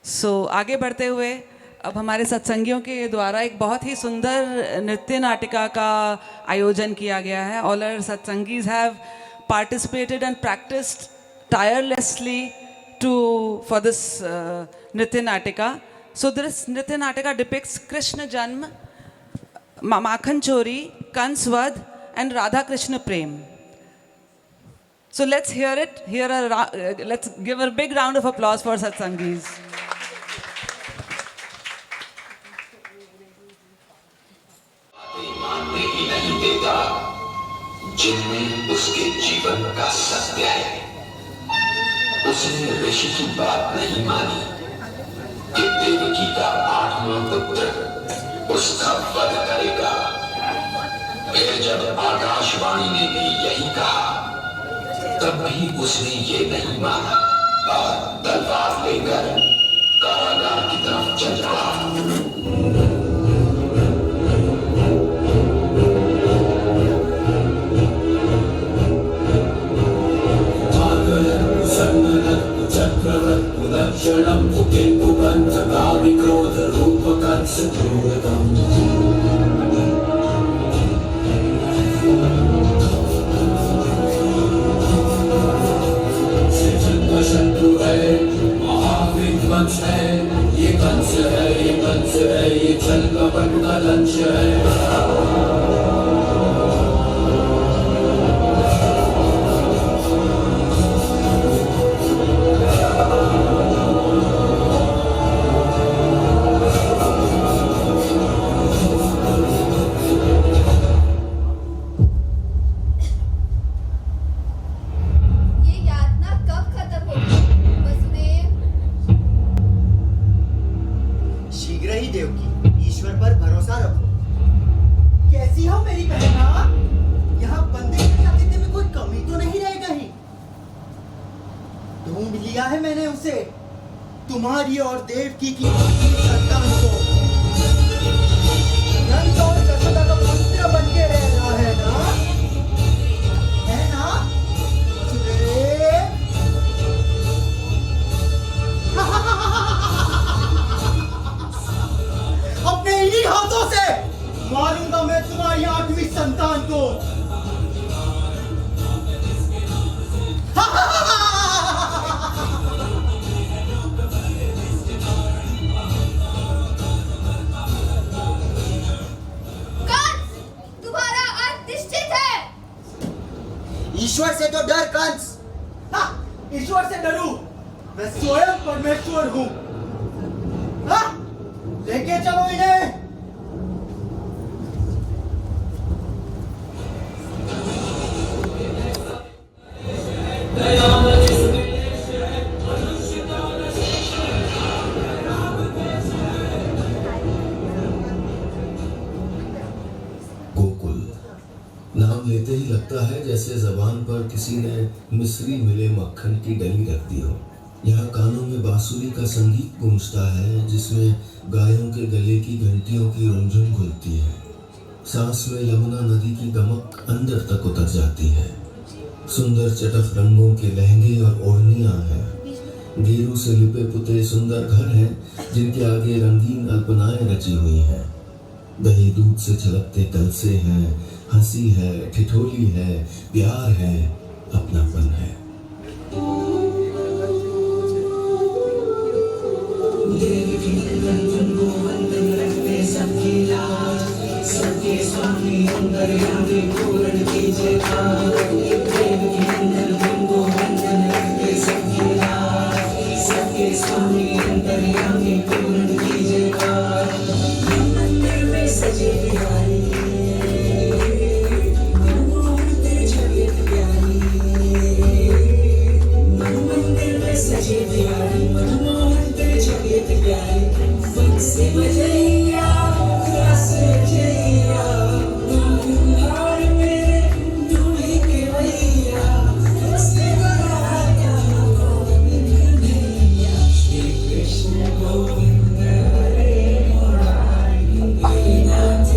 आगे बढ़ते हुए अब हमारे सत्संगियों के द्वारा एक बहुत ही सुंदर नृत्य नाटिका का आयोजन किया गया है. All our satsangis have participated and practiced tirelessly for this Nritya Natika. So this Nritya Natika depicts Krishna Janma, Makhan Chori, Kanswad and Radha Krishna Prem. So let's hear it. Let's give a big round of applause for satsangis. मानने ही नहीं देता जिनमें उसके जीवन का सत्य है. उसने ऋषि की बात नहीं मानी कि देवकी का 8वां पुत्र उसका वध करेगा. फिर जब आकाशवाणी ने भी यही कहा तब भी उसने ये नहीं माना और तलवार लेकर कारागार की तरफ चल पड़ा. चक्रवर्पुदक्षणं क्रोधरूपकं सद्रूपकम् शत्रु है महाविध्वंस है. ये कंस है, ये कंस है, ये छल कपट का लंच है. ईश्वर पर भरोसा रखो. कैसी हो मेरी बहना? यहाँ बंदे के आतिथ्य में कोई कमी तो नहीं रह गई? ढूंढ लिया है मैंने उसे, तुम्हारी और देवकी की संतान को. नंद और यशोदा का पुत्र बन के रह रहा है ना? है ना? अपने इन्हीं हाथों से मारूंगा मैं तुम्हारी 8वीं संतान को. तुम्हारा अंत निश्चित है. ईश्वर से तो डर कंस. ईश्वर से डरूं? मैं स्वयं परमेश्वर हूं. लेके चलो इन्हें. गोकुल नाम लेते ही लगता है जैसे जबान पर किसी ने मिस्री मिले मक्खन की डली रख दी हो. यहाँ कानों में बांसुरी का संगीत गूंजता है जिसमें गायों के गले की घंटियों की रुंझुन घुलती है. सांस में यमुना नदी की गमक अंदर तक उतर जाती है. सुंदर चटक रंगों के लहंगे और ओढ़नियां हैं. गेरू से लिपे पुते सुंदर घर हैं जिनके आगे रंगीन अल्पनाएं रची हुई हैं. दही दूध से छलकते कलसे हैं. हंसी है, ठिठोली है, प्यार है, अपनापन है. सबके स्वामी अंतर्यामी पूर्ण कीजिए सबके स्वामी अंतर्यामी पूर्ण कीजिए. मंदिर में सजी बिहारी मंदिर में सजी बिहारी मनमोहन तेरे छबियत प्यारी. बंसी बजैया रस जैया तुम्हारे मेरे दूल्हे के भैया से बड़ा क्या गोविंद भैया. श्री कृष्ण गोविंद हरे मुरारी नाथ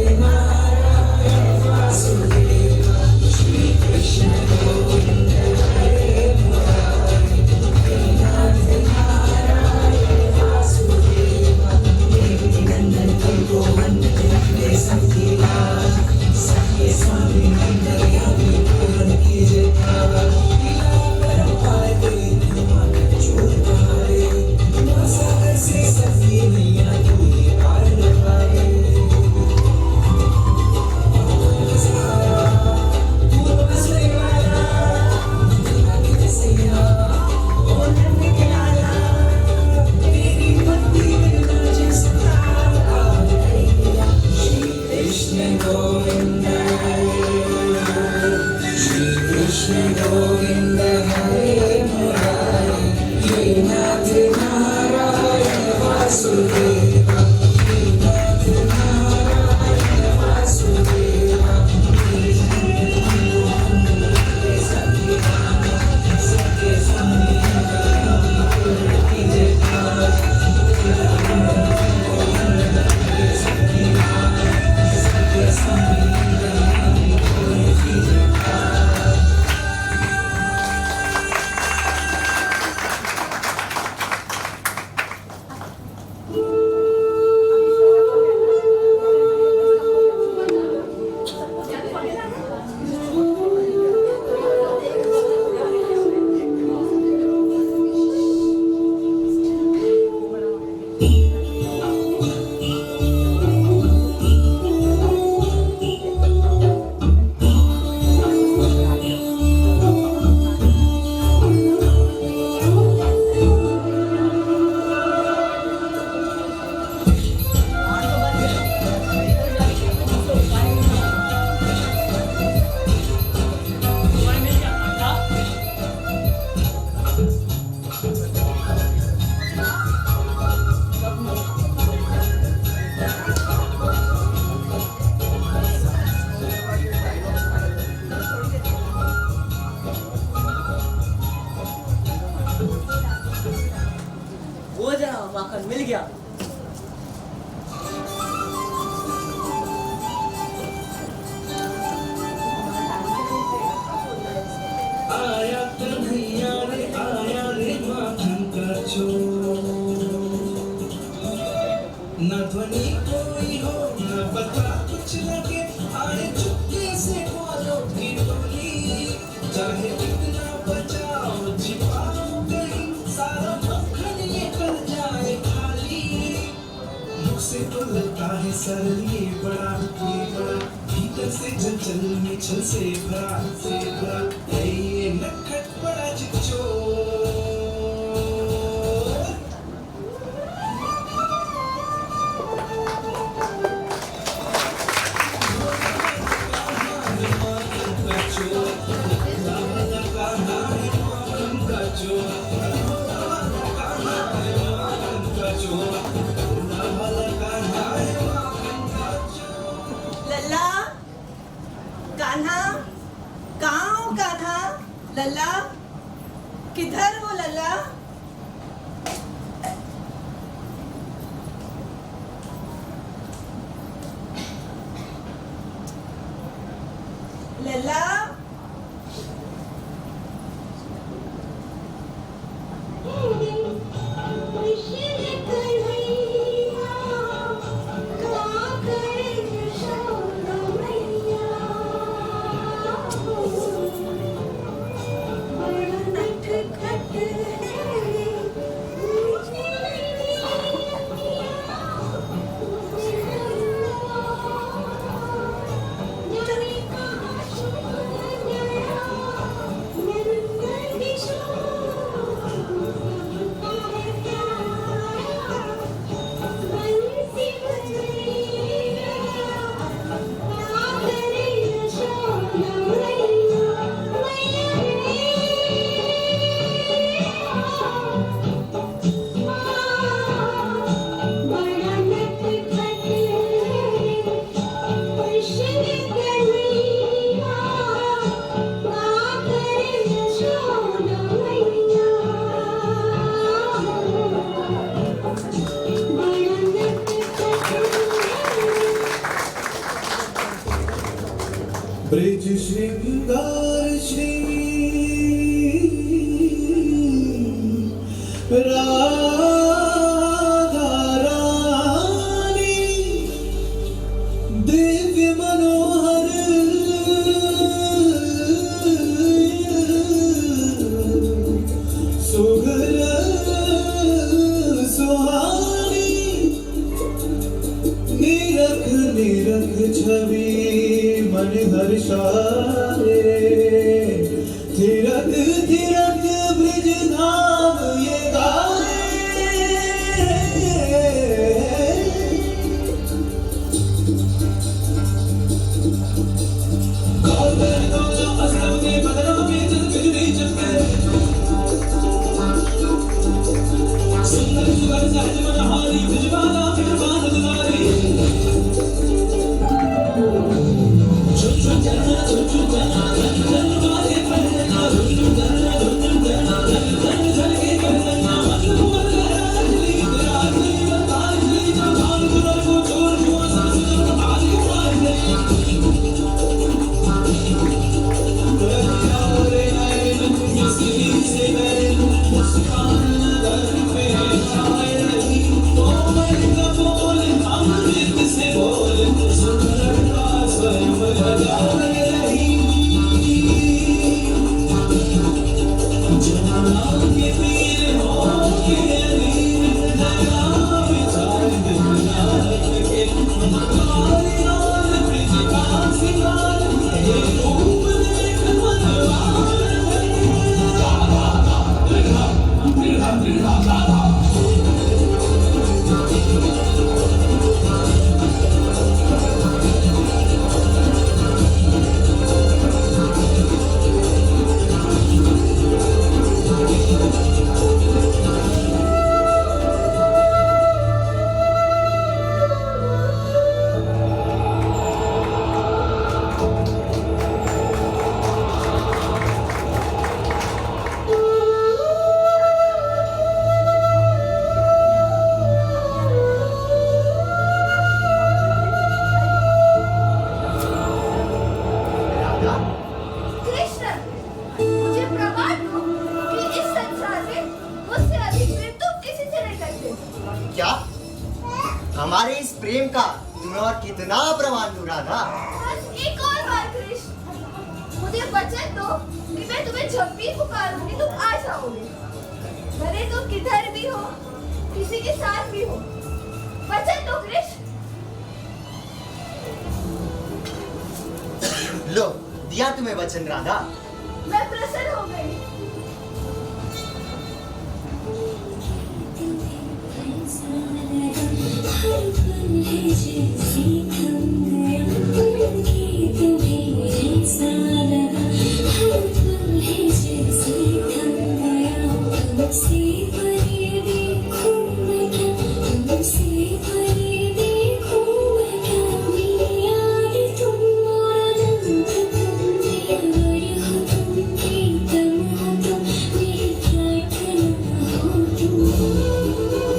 वो जरा माखन मिल गया। आया कन्हैया रे आया रे माखन का चोर। न ध्वनि कोई हो न पता कुछ लगे, आए चुपके से बोलो की बोली। चाहे कितना बचाओ छिपाओ कहीं, सारा मक्खन ये कर जाए खाली। मुख से तो लगता है सरल ये बड़ा, भीतर से चंचल में छल से भरा है ये नटखट बड़ा चिच्चोर। लल्ला, कान्हा, कहाँ हो कान्हा? लल्ला, किधर हो लल्ला? लल्ला, ब्रिज श्रृंगार श्री राधा रानी, दिव्य मनोहर सुघर सुहानी, निरख निरख छवि मन हर्षाए। थिरक थिरक ब्रिज धाम ये गाए। गोबर गोला अस्तव के बदलों में जल बिजली चमके, सुंदर सुगर सहज मनहारी, बिजवाला बिरबान दुलारी। चुप चुप जाना क्या? हमारे इस प्रेम का तुम्हें और कितना प्रमाण दूं राधा? बस एक और बार कृष्ण, मुझे वचन दो कि मैं तुम्हें जब भी पुकारूंगी तुम आ जाओगे, भले तुम किधर भी हो, किसी के साथ भी हो। वचन दो कृष्ण। लो, दिया तुम्हें वचन राधा। मैं प्रसन्न हो गई।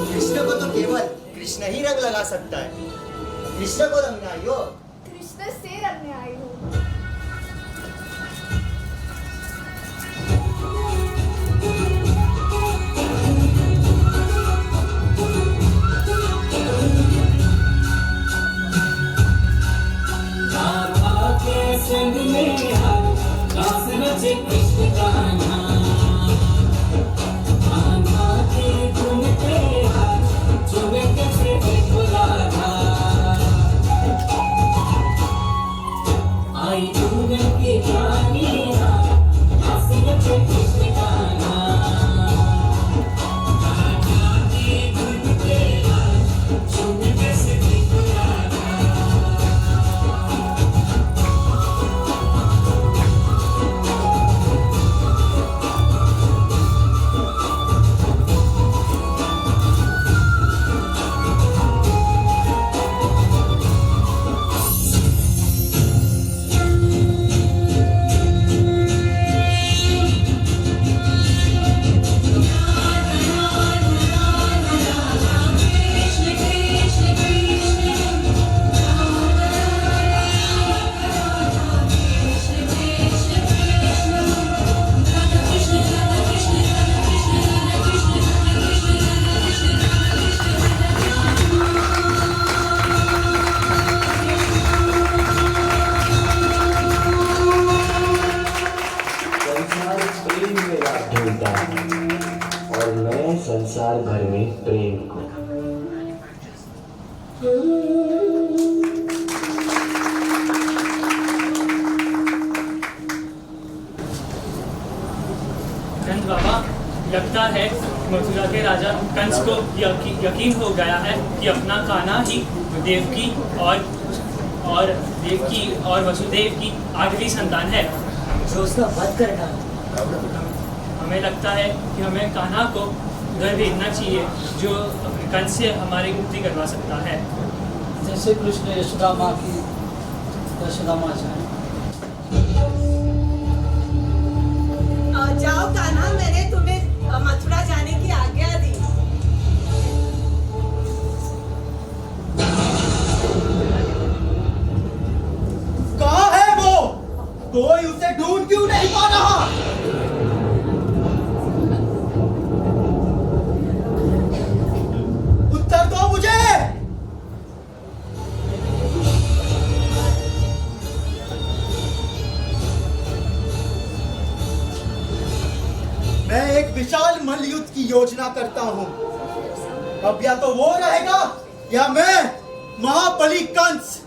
कृष्ण को तो केवल कृष्ण ही रंग लगा सकता है। कृष्ण को रंगना आई हो। कृष्ण से रंगने आई हूँ। राधा के संग में हम रास रचे कृष्ण कान्हा, कान्हा के धुन पे हम झूमे कैसे देखो राधा। आई पूनम की रानी रास रचे कृष्ण कान्हा, कान्हा के धुन पे हम झूमे कैसे देखो राधा। संसार प्रेम में रात ढूंढता है और मैं संसार भर में प्रेम को। नंद बाबा, लगता है मथुरा के राजा कंस को यकीन हो गया है कि अपना कान्हा ही देवकी और देवकी और वसुदेव की आखिरी संतान है जो उसका वध कर डाला। हमें लगता है कि हमें कान्हा को घर भेजना चाहिए, जो कंस से हमारी मुक्ति करवा सकता है। जैसे कृष्ण यशोदा माँ की यशोदा माँ चाहे। जाओ कान्हा, मैंने तुम्हें मथुरा जाने की आज्ञा दी। कहाँ है वो? कोई उसे ढूंढ क्यों नहीं पा रहा? उत्तर दो मुझे। मैं एक विशाल मल्लयुद्ध की योजना करता हूँ। अब या तो वो रहेगा या मैं, महाबली कंस।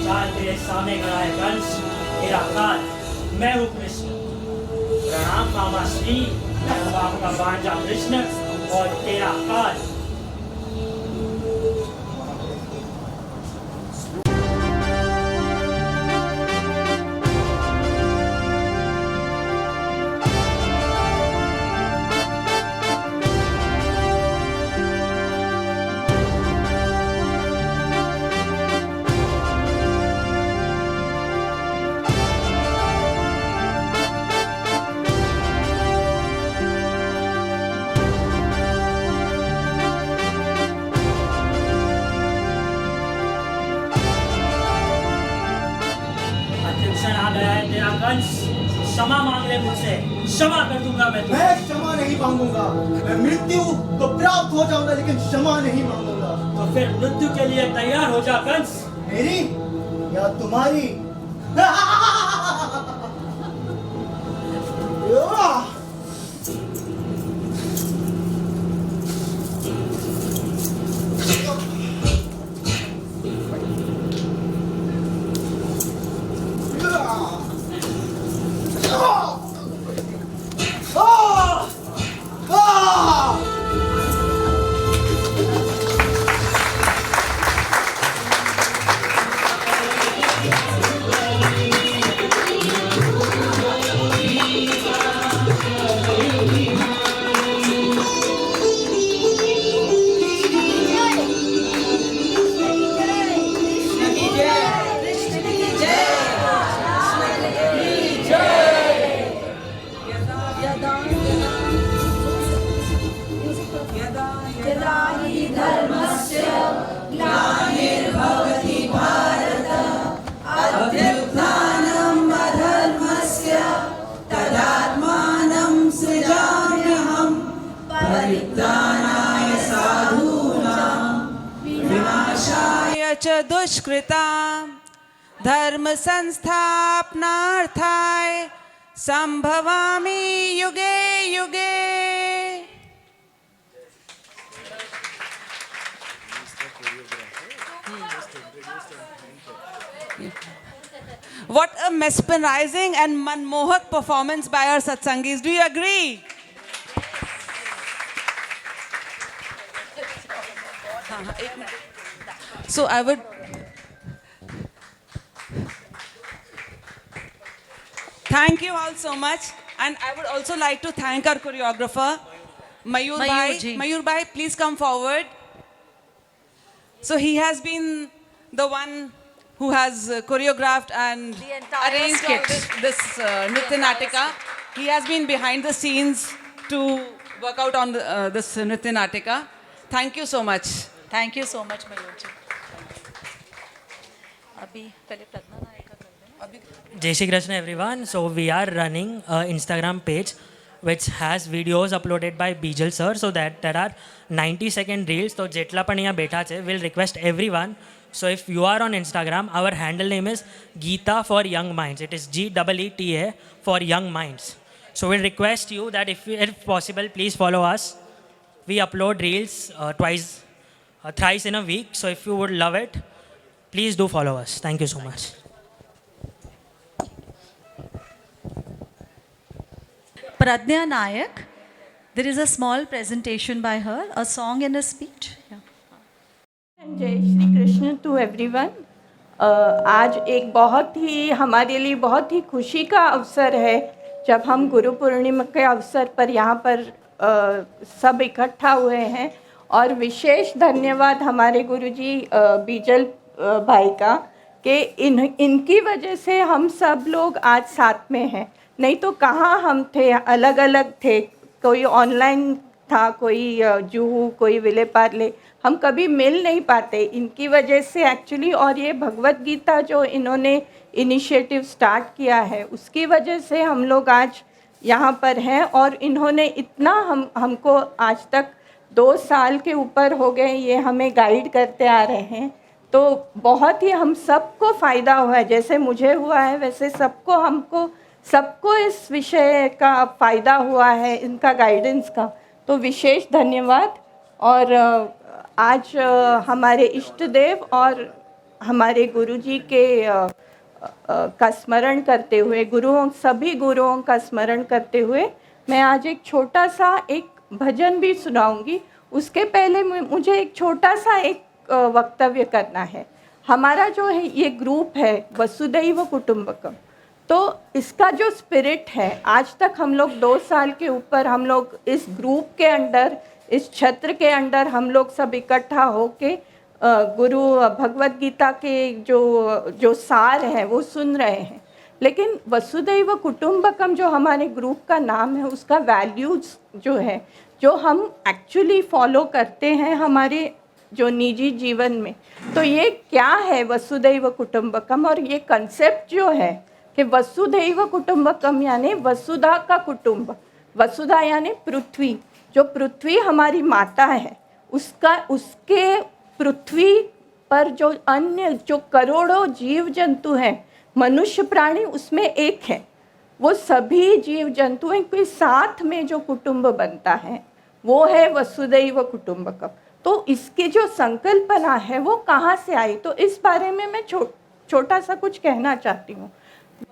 चाल तेरे सामने खड़ा है कंस, तेरा काल। मैं हूँ कृष्ण। प्रणाम मामा श्री, मैं हूँ आपका भांजा कृष्ण और तेरा काल। मुझसे, क्षमा कर दूंगा मैं तुझे। मैं क्षमा नहीं मांगूंगा। मैं मृत्यु तो प्राप्त हो जाऊंगा लेकिन क्षमा नहीं मांगूंगा। तो फिर मृत्यु के लिए तैयार हो जा कंस। मेरी या तुम्हारी? च दुष्कृतां धर्म संस्थापनार्थाय संभवामि युगे युगे। What a mesmerizing and manmohak performance by our satsangis. Do you agree? So I would thank you all so much, and I would also like to thank our choreographer, Mayur Bhai. Mayur Bhai, please come forward. So he has been the one who has choreographed and arranged all this Nritya Natika. He has been behind the scenes to work out on this Nritya Natika. Thank you so much. Thank you so much Mayur ji. अभी पहले प्रज्ञा नायक का कर दें। Jai Shri Krishna everyone. So we are running an Instagram page which has videos uploaded by Bijal sir, so that there are 90-second reels. So jetla पण यहाँ बैठा छे, we'll request everyone. So if you are on Instagram, our handle name is Geeta for Young Minds. It is GEETA for Young Minds. So we'll request you that if possible, please follow us. We upload reels thrice in a week. So if you would love it, please do follow us. Thank you so much. Pradnya Nayak, there is a small presentation by her, a song and a speech. Yeah. जय Shri Krishna to everyone. आज एक बहुत ही हमारे लिए बहुत ही खुशी का अवसर है जब हम गुरु पूर्णिमा के अवसर पर यहाँ पर सब इकट्ठा हुए हैं, और विशेष धन्यवाद हमारे गुरुजी बीजल भाई का कि इनकी वजह से हम सब लोग आज साथ में हैं। नहीं तो कहाँ हम थे, अलग अलग थे, कोई ऑनलाइन था, कोई जुहू, कोई विले पार्ले, हम कभी मिल नहीं पाते इनकी वजह से एक्चुअली। और ये भगवत गीता जो इन्होंने इनिशिएटिव स्टार्ट किया है उसकी वजह से हम लोग आज यहाँ पर हैं, और इन्होंने इतना हमको आज तक 2 साल के ऊपर हो गए ये हमें गाइड करते आ रहे हैं। तो बहुत ही हम सबको फ़ायदा हुआ है, जैसे मुझे हुआ है वैसे सबको इस विषय का फ़ायदा हुआ है, इनका गाइडेंस का। तो विशेष धन्यवाद। और आज हमारे इष्ट देव और हमारे गुरुजी के का स्मरण करते हुए, सभी गुरुओं का स्मरण करते हुए मैं आज एक छोटा सा एक भजन भी सुनाऊंगी। उसके पहले मुझे एक छोटा सा एक वक्तव्य करना है। हमारा जो है ये ग्रुप है वसुदैव कुटुंबकम, तो इसका जो स्पिरिट है, आज तक हम लोग 2 साल के ऊपर हम लोग इस ग्रुप के अंडर, इस छत्र के अंडर हम लोग सब इकट्ठा होके गुरु भगवत गीता के जो सार है वो सुन रहे हैं। लेकिन वसुदैव कुटुंबकम जो हमारे ग्रुप का नाम है, उसका वैल्यूज़ जो है, जो हम एक्चुअली फॉलो करते हैं हमारे जो निजी जीवन में, तो ये क्या है वसुदैव कुटुंबकम, और ये कंसेप्ट जो है कि वसुधैव कुटुंबकम यानी वसुधा का कुटुंब, वसुधा यानी पृथ्वी, जो पृथ्वी हमारी माता है उसके पृथ्वी पर जो अन्य जो करोड़ों जीव जंतु हैं, मनुष्य प्राणी उसमें एक है, वो सभी जीव जंतुओं के साथ में जो कुटुंब बनता है वो है वसुधैव कुटुंबकम। तो इसकी जो संकल्पना है वो कहाँ से आई, तो इस बारे में मैं छोटा सा कुछ कहना चाहती हूँ।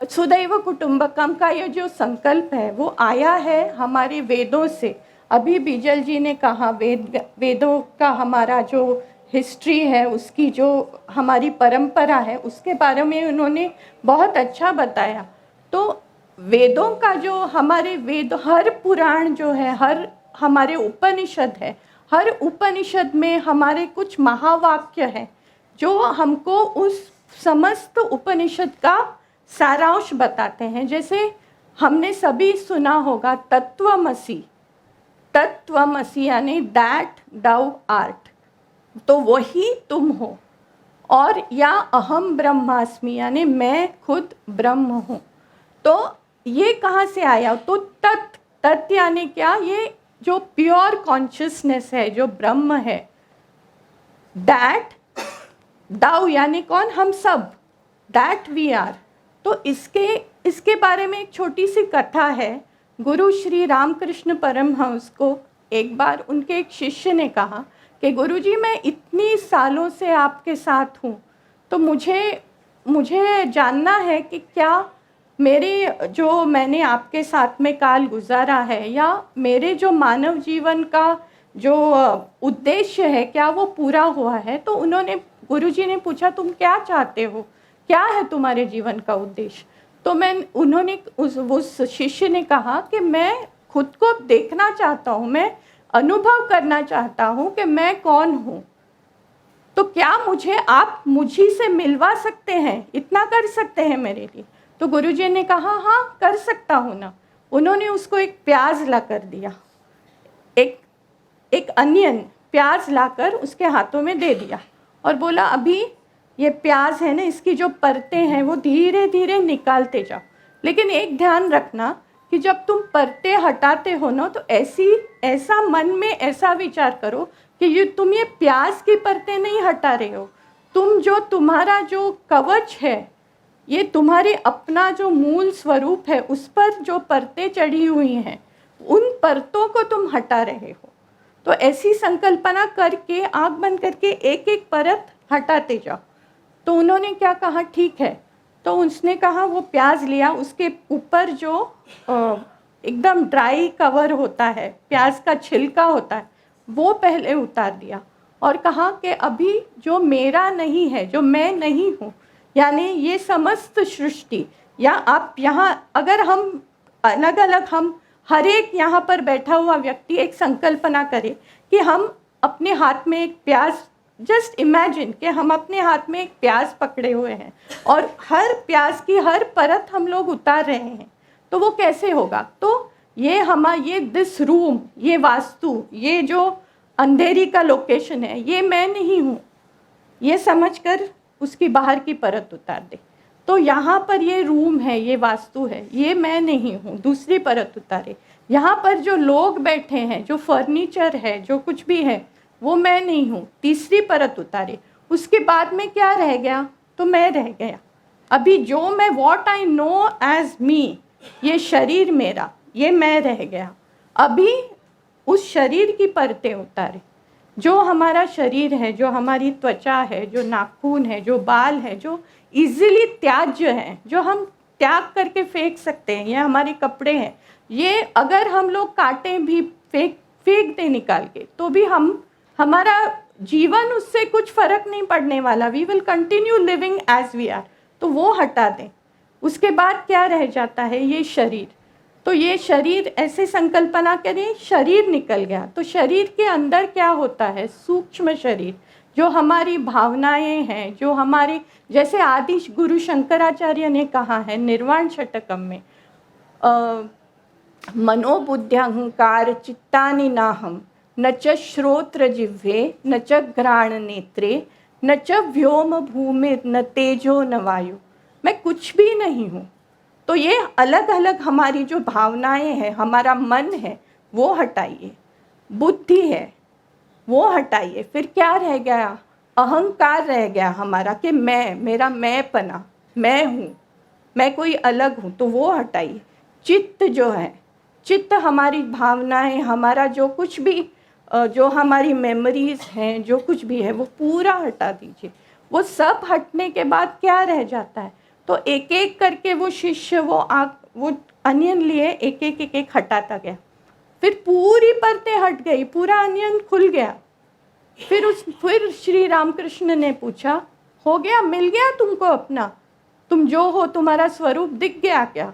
वसुधैव कुटुंबकम का ये जो संकल्प है वो आया है हमारे वेदों से। अभी बीजल जी ने कहा वेदों का हमारा जो हिस्ट्री है, उसकी जो हमारी परंपरा है, उसके बारे में उन्होंने बहुत अच्छा बताया। तो वेदों का जो हमारे वेद, हर पुराण जो है, हर हमारे उपनिषद है, हर उपनिषद में हमारे कुछ महावाक्य हैं जो हमको उस समस्त उपनिषद का सारांश बताते हैं। जैसे हमने सभी सुना होगा तत्वमसि, तत्वमसि यानी दैट दाउ आर्ट, तो वही तुम हो। और या अहम ब्रह्मास्मि यानी मैं खुद ब्रह्म हूँ। तो ये कहाँ से आया, तो तत् यानी क्या, ये जो प्योर कॉन्शियसनेस है, जो ब्रह्म है। दैट दाउ यानी कौन, हम सब, दैट वी आर। तो इसके बारे में एक छोटी सी कथा है। गुरु श्री रामकृष्ण परमहंस को एक बार उनके एक शिष्य ने कहा कि गुरुजी मैं इतनी सालों से आपके साथ हूँ, तो मुझे जानना है कि क्या मेरे जो मैंने आपके साथ में काल गुजारा है, या मेरे जो मानव जीवन का जो उद्देश्य है, क्या वो पूरा हुआ है। तो गुरुजी ने पूछा तुम क्या चाहते हो, क्या है तुम्हारे जीवन का उद्देश्य। तो उस शिष्य ने कहा कि मैं खुद को देखना चाहता हूँ, मैं अनुभव करना चाहता हूँ कि मैं कौन हूँ। तो क्या आप मुझी से मिलवा सकते हैं, इतना कर सकते हैं मेरे लिए। तो गुरुजी ने कहा हाँ कर सकता हूँ ना। उन्होंने उसको एक प्याज ला कर दिया, एक अनियन प्याज लाकर उसके हाथों में दे दिया और बोला अभी ये प्याज है ना, इसकी जो परतें हैं वो धीरे धीरे निकालते जाओ, लेकिन एक ध्यान रखना कि जब तुम परतें हटाते हो ना, तो ऐसा मन में ऐसा विचार करो कि तुम ये प्याज की परतें नहीं हटा रहे हो, तुम्हारा जो कवच है, ये तुम्हारे अपना जो मूल स्वरूप है, उस पर जो परतें चढ़ी हुई हैं, उन परतों को तुम हटा रहे हो। तो ऐसी संकल्पना करके आँख बंद करके एक एक परत हटाते जाओ। तो उन्होंने क्या कहा, ठीक है। तो उसने कहा वो प्याज लिया, उसके ऊपर जो एकदम ड्राई कवर होता है, प्याज का छिलका होता है, वो पहले उतार दिया और कहा कि अभी जो मेरा नहीं है, जो मैं नहीं हूँ, यानी ये समस्त सृष्टि, या आप यहाँ अगर हम अलग अलग, हम हर एक यहाँ पर बैठा हुआ व्यक्ति एक संकल्पना करे कि हम अपने हाथ में एक प्याज, जस्ट इमेजिन कि हम अपने हाथ में एक प्याज पकड़े हुए हैं और हर प्याज की हर परत हम लोग उतार रहे हैं, तो वो कैसे होगा। तो ये दिस रूम, ये वास्तु, ये जो अंधेरी का लोकेशन है, ये मैं नहीं हूँ, ये समझकर उसकी बाहर की परत उतार दे। तो यहाँ पर ये रूम है, ये वास्तु है, ये मैं नहीं हूँ, दूसरी परत उतारे। यहाँ पर जो लोग बैठे हैं, जो फर्नीचर है, जो कुछ भी है, वो मैं नहीं हूँ, तीसरी परत उतारे। उसके बाद में क्या रह गया, तो मैं रह गया। अभी जो मैं, वॉट आई नो एज मी, ये शरीर मेरा, ये मैं रह गया। अभी उस शरीर की परतें उतारे। जो हमारा शरीर है, जो हमारी त्वचा है, जो नाखून है, जो बाल है, जो इजीली त्याज्य हैं, जो हम त्याग करके फेंक सकते हैं, ये हमारे कपड़े हैं, ये अगर हम लोग काटें भी, फेंक दें निकाल के, तो भी हमारा जीवन उससे कुछ फर्क नहीं पड़ने वाला। We will continue living as we are. तो वो हटा दें। उसके बाद क्या रह जाता है, ये शरीर। तो ये शरीर, ऐसे संकल्पना करें, शरीर निकल गया। तो शरीर के अंदर क्या होता है, सूक्ष्म शरीर, जो हमारी भावनाएं हैं, जो हमारे, जैसे आदि गुरु शंकराचार्य ने कहा है निर्वाण षटकम में, मनोबुद्ध्यहंकार चित्तानि नाहम, न च श्रोत्र जिह्वे, न च घ्राण नेत्रे, न च व्योम भूमि, न तेजो न वायु। मैं कुछ भी नहीं हूँ, तो ये अलग अलग हमारी जो भावनाएं हैं, हमारा मन है, वो हटाइए, बुद्धि है वो हटाइए। फिर क्या रह गया? अहंकार रह गया हमारा कि मैं, मेरा मैंपना, मैं हूँ, मैं कोई अलग हूँ, तो वो हटाइए। चित्त जो है, चित्त हमारी भावनाएं, हमारा जो कुछ भी जो हमारी मेमोरीज हैं, जो कुछ भी है वो पूरा हटा दीजिए। वो सब हटने के बाद क्या रह जाता है? तो एक एक करके वो शिष्य वो अनियन लिए एक एक हटाता गया। फिर पूरी परतें हट गई, पूरा अनियन खुल गया। फिर श्री रामकृष्ण ने पूछा, हो गया, मिल गया तुमको अपना, तुम जो हो तुम्हारा स्वरूप दिख गया क्या?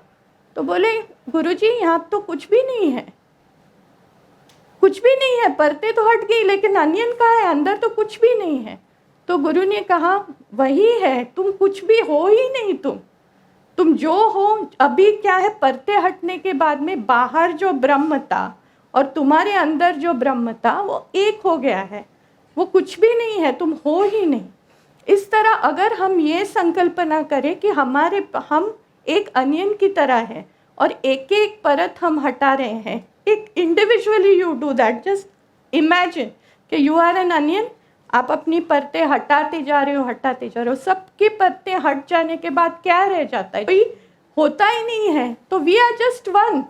तो बोले, गुरुजी यहाँ तो कुछ भी नहीं है, कुछ भी नहीं है, परतें तो हट गई लेकिन अनियन कहाँ है? अंदर तो कुछ भी नहीं है। तो गुरु ने कहा, वही है, तुम कुछ भी हो ही नहीं, तुम जो हो अभी क्या है, परतें हटने के बाद में बाहर जो ब्रह्म था और तुम्हारे अंदर जो ब्रह्म था वो एक हो गया है, वो कुछ भी नहीं है, तुम हो ही नहीं। इस तरह अगर हम ये संकल्पना करें कि हम एक अनियन की तरह है और एक एक परत हम हटा रहे हैं, एक individually you do that, just imagine कि यू आर एन अनियन, आप अपनी परतें हटाते जा रहे हो, सबकी परतें हट जाने के बाद क्या रह जाता है? कोई होता ही नहीं है। तो वी आर जस्ट वन।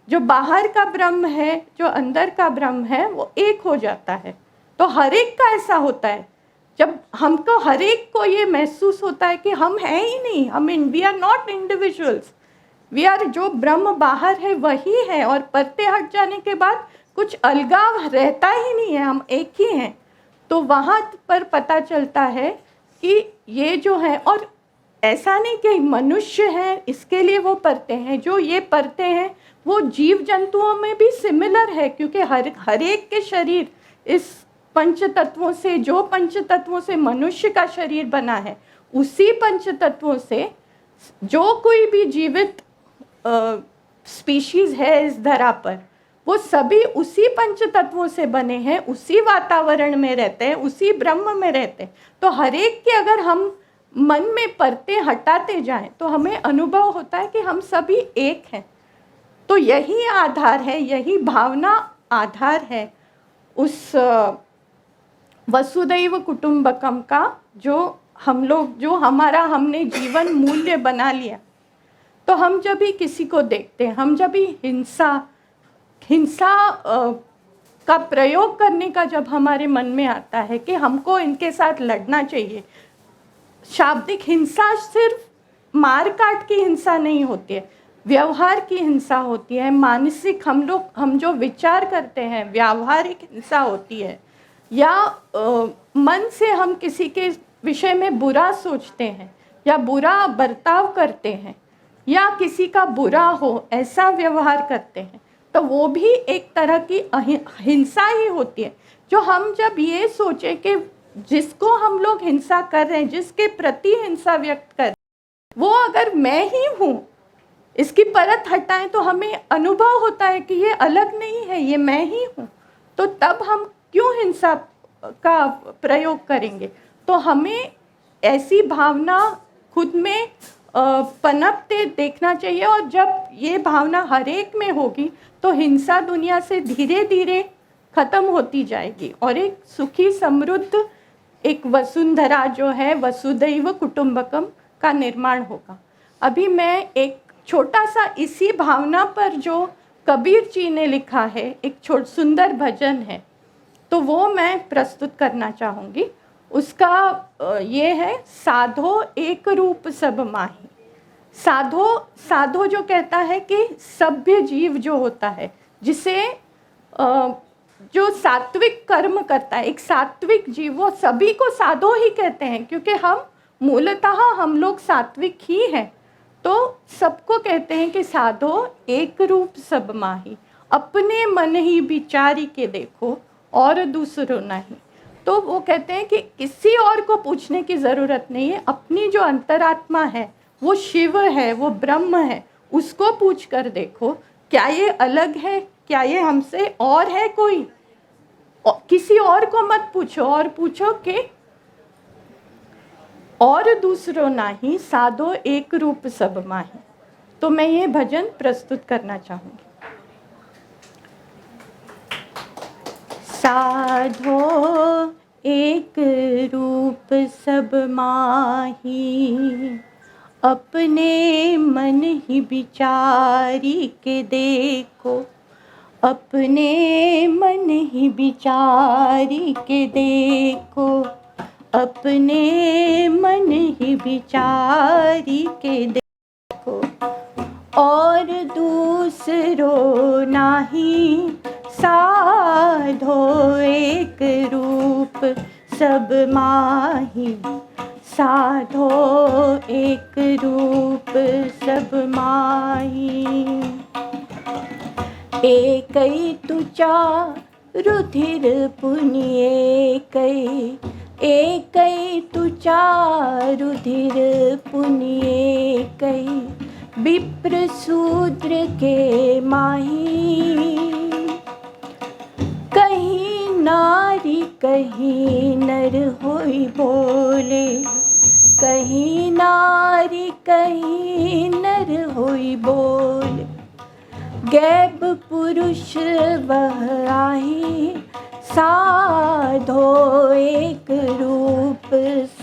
जो बाहर का ब्रह्म है, जो अंदर का ब्रह्म है, वो एक हो जाता है। तो हर एक का ऐसा होता है, जब हमको हर एक को ये महसूस होता है कि हम हैं ही नहीं, we are not individuals, we are, जो ब्रह्म बाहर है वही है, और परतें हट जाने के बाद कुछ अलगाव रहता ही नहीं है, हम एक ही हैं। तो वहाँ पर पता चलता है कि ये जो है, और ऐसा नहीं कि मनुष्य है इसके लिए वो परतें हैं, जो ये परतें हैं वो जीव जंतुओं में भी सिमिलर है, क्योंकि हर एक के शरीर इस पंच तत्वों से, जो पंच तत्वों से मनुष्य का शरीर बना है, उसी पंच तत्वों से जो कोई भी जीवित स्पीशीज है इस धरा पर, वो सभी उसी पंच तत्वों से बने हैं, उसी वातावरण में रहते हैं, उसी ब्रह्म में रहते हैं। तो हर एक के अगर हम मन में परतें हटाते जाएं तो हमें अनुभव होता है कि हम सभी एक हैं। तो यही आधार है, यही भावना आधार है उस वसुदैव कुटुंबकम का, जो हम लोग, जो हमारा हमने जीवन मूल्य बना लिया। तो हम जब भी किसी को देखते हैं, हम जब भी हिंसा का प्रयोग करने का जब हमारे मन में आता है कि हमको इनके साथ लड़ना चाहिए, शाब्दिक हिंसा सिर्फ मार काट की हिंसा नहीं होती है, व्यवहार की हिंसा होती है, मानसिक हम जो विचार करते हैं व्यावहारिक हिंसा होती है, या मन से हम किसी के विषय में बुरा सोचते हैं या बुरा बर्ताव करते हैं या किसी का बुरा हो ऐसा व्यवहार करते हैं, तो वो भी एक तरह की हिंसा ही होती है। जो हम जब ये सोचे कि जिसको हम लोग हिंसा कर रहे हैं, जिसके प्रति हिंसा व्यक्त कर रहे हैं, वो अगर मैं ही हूँ, इसकी परत हटाएं तो हमें अनुभव होता है कि ये अलग नहीं है, ये मैं ही हूँ। तो तब हम क्यों हिंसा का प्रयोग करेंगे? तो हमें ऐसी भावना खुद में पनपते देखना चाहिए, और जब ये भावना हर एक में होगी तो हिंसा दुनिया से धीरे धीरे खत्म होती जाएगी और एक सुखी समृद्ध एक वसुंधरा जो है वसुदैव कुटुंबकम का निर्माण होगा। अभी मैं एक छोटा सा इसी भावना पर जो कबीर जी ने लिखा है, एक सुंदर भजन है, तो वो मैं प्रस्तुत करना चाहूँगी। उसका ये है, साधो एक रूप सब माही। साधो जो कहता है कि सभ्य जीव जो होता है, जिसे जो सात्विक कर्म करता है, एक सात्विक जीव, वो सभी को साधो ही कहते हैं, क्योंकि हम मूलतः हम लोग सात्विक ही हैं। तो सबको कहते हैं कि साधो एक रूप सब माही, अपने मन ही विचारी के देखो और दूसरों नहीं। तो वो कहते हैं कि किसी और को पूछने की ज़रूरत नहीं है, अपनी जो अंतरात्मा है, वो शिव है, वो ब्रह्म है, उसको पूछ कर देखो, क्या ये अलग है, क्या ये हमसे और है कोई? किसी और को मत पूछो, और पूछो कि और दूसरों नाही, साधो एक रूप सब माही। तो मैं ये भजन प्रस्तुत करना चाहूँगी। साधो एक रूप सब माही, अपने मन ही विचारी के देखो, अपने मन ही विचारी के देखो, अपने मन ही विचारी के देखो, और दूसरो नाही साधो एक रूप सब माही, साधो एक रूप सब माही। एकई तुचा रुधिर पुनि एकई, एकई तुचा रुधिर पुनि एकई, विप्र शूद्र के माही। कहीं नारी कहीं नर होई बोले, कहीं नारी कहीं नर होई बोले, गैब पुरुष वह आही, साधो एक रूप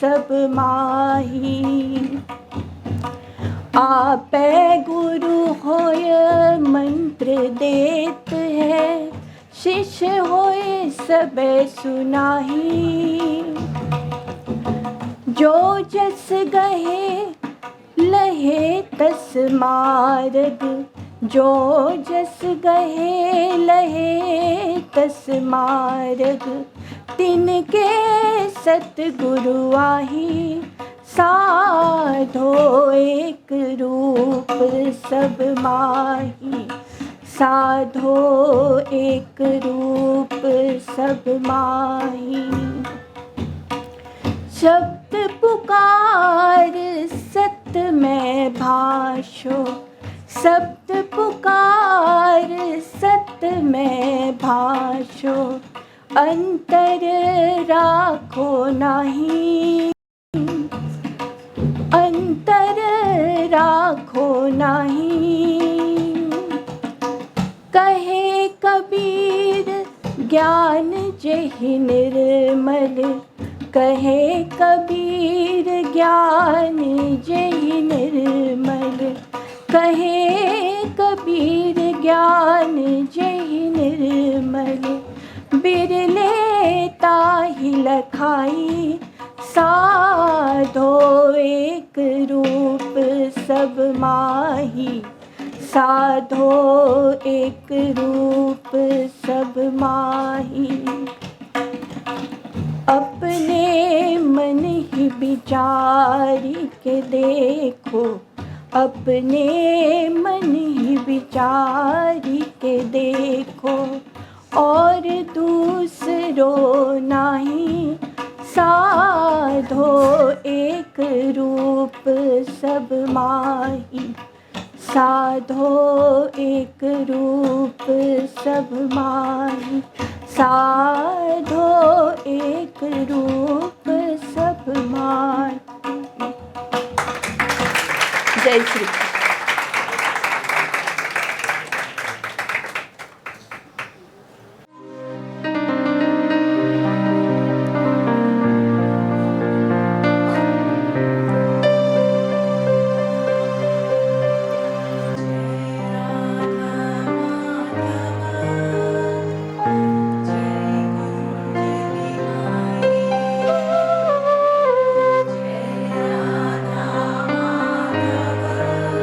सब माही। आपे गुरु होय मंत्र देत है, शिष्य होए सबे सुनाही। जो जस गहे लहे तस मार्ग, जो जस गहे लहे तस मार्ग, तिनके सतगुरु आही, साधो एक रूप सब माही, साधो एक रूप सब माही। शब्द पुकार सत में भाषो, शब्द पुकार सत में भाषो, अंतर राखो नाही, अंतर राखो नाही। कहे कबीर ज्ञान जेहि निर्मल, कहे कबीर ज्ञान जेहि निर्मल, कहे कबीर ज्ञान जेहि निर्मल, बिरले ताहि लखाई, साधो एक रूप सब माही, साधो एक रूप सब माही। अपने मन ही विचारी के देखो, अपने मन ही विचारी के देखो, और दूसरो नाही साधो एक रूप सब माही, साधो एक रूप सब माही, साधो एक रूप सब माही। जय श्री कृष्ण। Radha Madhava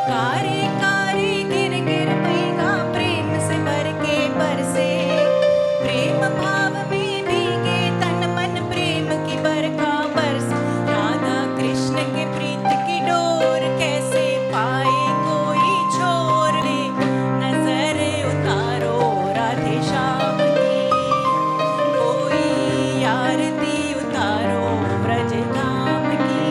कारे कारे गिर गिर पैगा प्रेम से भर के बरसे प्रेम भाव में भीगे तन मन प्रेम की बरखा बरस राधा कृष्ण के प्रीत की डोर कैसे पाए कोई छोर ले नजर उतारो राधे श्याम की कोई आरती उतारो ब्रज धाम की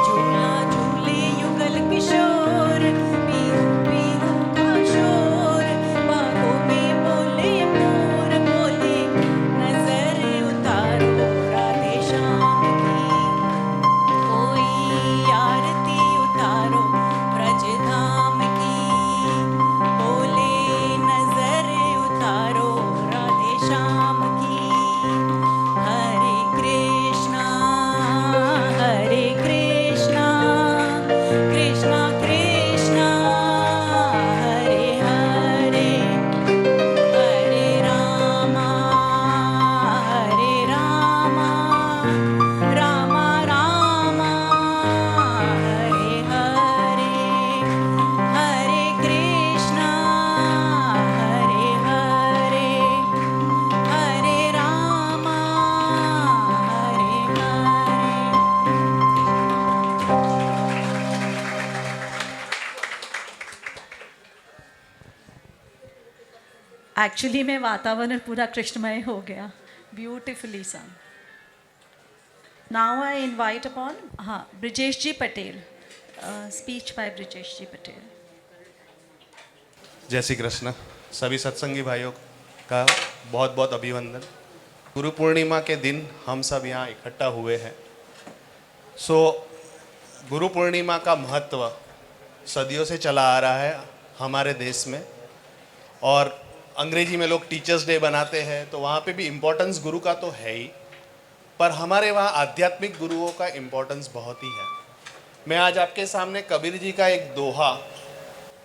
झूला झूले युगल किशोर पीहू पीहू का शोर बागों में बोले मोर बोले नजर उतारो राधे श्याम की कोई आरती उतारो ब्रज धाम की बोले नजर उतारो राधे श्याम की हरे कृष्णा कृष्णा कृष्णा हरे हरे हरे रामा रामा रामा हरे हरे हरे कृष्णा हरे हरे हरे रामा हरे हरे एक्चुअली में वातावरण पूरा कृष्णमय हो गया beautifully sung now I invite upon हाँ ब्रिजेश जी पटेल स्पीच बाय ब्रिजेश जी पटेल जय श्री कृष्ण सभी सत्संगी भाइयों का बहुत बहुत अभिवंदन। गुरु पूर्णिमा के दिन हम सब यहाँ इकट्ठा हुए हैं। गुरु पूर्णिमा का महत्व सदियों से चला आ रहा है हमारे देश में, और अंग्रेजी में लोग टीचर्स डे बनाते हैं तो वहाँ पे भी इम्पोर्टेंस गुरु का तो है ही, पर हमारे वहाँ आध्यात्मिक गुरुओं का इम्पोर्टेंस बहुत ही है। मैं आज आपके सामने कबीर जी का एक दोहा,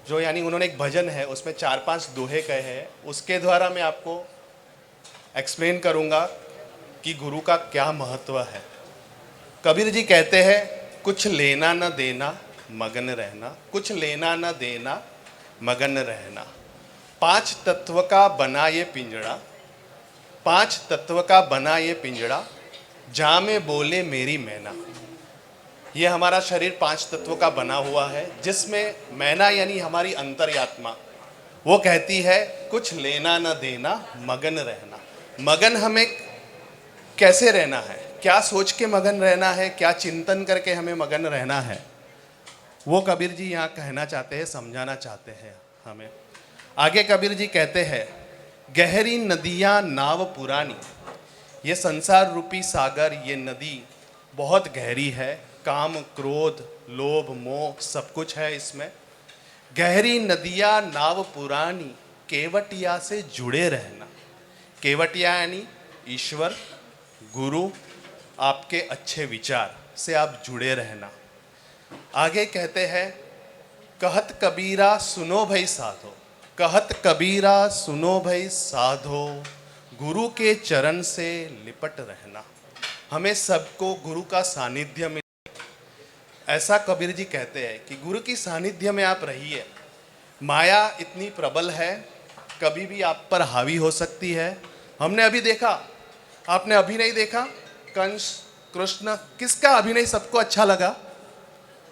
जो यानी उन्होंने एक भजन है उसमें 4-5 दोहे कहे हैं, उसके द्वारा मैं आपको एक्सप्लेन करूँगा कि गुरु का क्या महत्व है। कबीर जी कहते हैं, कुछ लेना न देना मगन रहना, कुछ लेना न देना मगन रहना, 5 तत्व का बना ये पिंजड़ा, 5 तत्व का बना ये पिंजड़ा, जा में बोले मेरी मैना। ये हमारा शरीर 5 तत्वों का बना हुआ है, जिसमें मैना यानी हमारी अंतर्यात्मा वो कहती है कुछ लेना न देना मगन रहना। मगन हमें कैसे रहना है, क्या सोच के मगन रहना है, क्या चिंतन करके हमें मगन रहना है, वो कबीर जी यहाँ कहना चाहते हैं, समझाना चाहते हैं हमें। आगे कबीर जी कहते हैं, गहरी नदियाँ नाव पुरानी, ये संसार रूपी सागर, ये नदी बहुत गहरी है, काम क्रोध लोभ मोह सब कुछ है इसमें। गहरी नदियाँ नाव पुरानी, केवटिया से जुड़े रहना। केवटिया यानी ईश्वर, गुरु, आपके अच्छे विचार से आप जुड़े रहना। आगे कहते हैं, कहत कबीरा सुनो भई साधो, कहत कबीरा सुनो भई साधो, गुरु के चरण से लिपट रहना। हमें सबको गुरु का सानिध्य मिले, ऐसा कबीर जी कहते हैं कि गुरु की सानिध्य में आप रहिए। माया इतनी प्रबल है, कभी भी आप पर हावी हो सकती है। हमने अभी देखा, आपने अभी नहीं देखा कंस कृष्ण, किसका अभिनय सबको अच्छा लगा?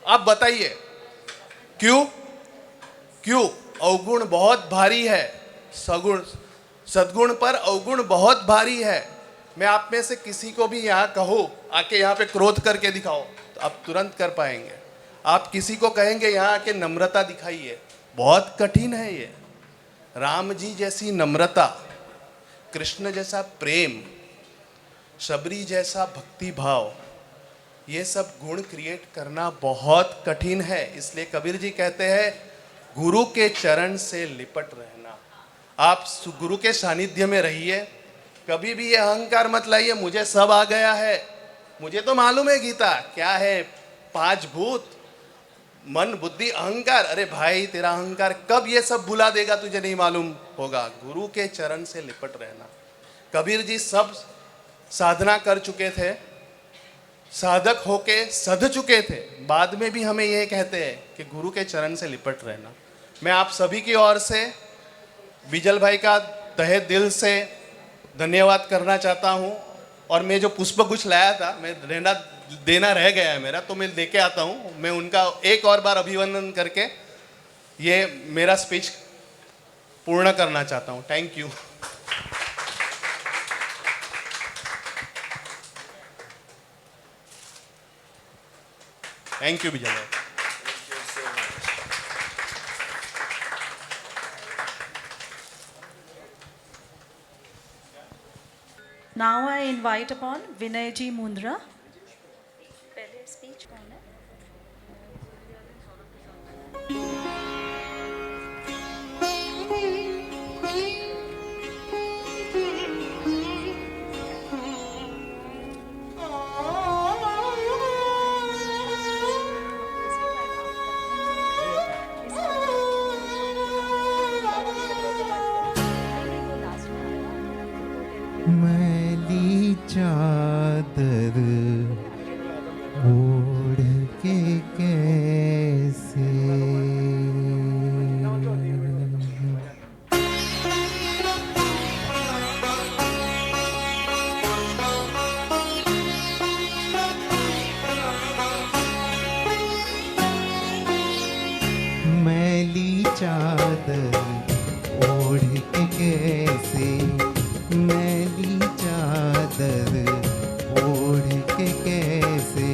आप बताइए क्यों? क्यों? अवगुण बहुत भारी है, सगुण सद्गुण पर अवगुण बहुत भारी है। मैं आप में से किसी को भी यहाँ कहो आके यहाँ पे क्रोध करके दिखाओ तो आप तुरंत कर पाएंगे। आप किसी को कहेंगे यहाँ आके नम्रता दिखाइए, बहुत कठिन है ये। राम जी जैसी नम्रता, कृष्ण जैसा प्रेम, शबरी जैसा भक्ति भाव, ये सब गुण क्रिएट करना बहुत कठिन है। इसलिए कबीर जी कहते हैं, गुरु के चरण से लिपट रहना। आप गुरु के सानिध्य में रहिए, कभी भी ये अहंकार मत लाइए मुझे सब आ गया है, मुझे तो मालूम है गीता क्या है, 5 भूत, मन बुद्धि अहंकार। अरे भाई तेरा अहंकार कब ये सब भुला देगा, तुझे नहीं मालूम होगा। गुरु के चरण से लिपट रहना। कबीर जी सब साधना कर चुके थे, साधक होके सध चुके थे, बाद में भी हमें ये कहते हैं कि गुरु के चरण से लिपट रहना। मैं आप सभी की ओर से बिजल भाई का तहे दिल से धन्यवाद करना चाहता हूँ। और मैं जो पुष्पगुच्छ लाया था, मैं देना रह गया है मेरा, तो मैं लेके आता हूँ। मैं उनका एक और बार अभिवंदन करके ये मेरा स्पीच पूर्ण करना चाहता हूँ। Thank you. थैंक यू विजय भाई। Now I invite upon Vinay Ji Mundra. पहले speech कौन है? मैली चादर ओढ़ के कैसे मैली चादर ओढ़ के कैसे, मैली चादर ओढ़ के कैसे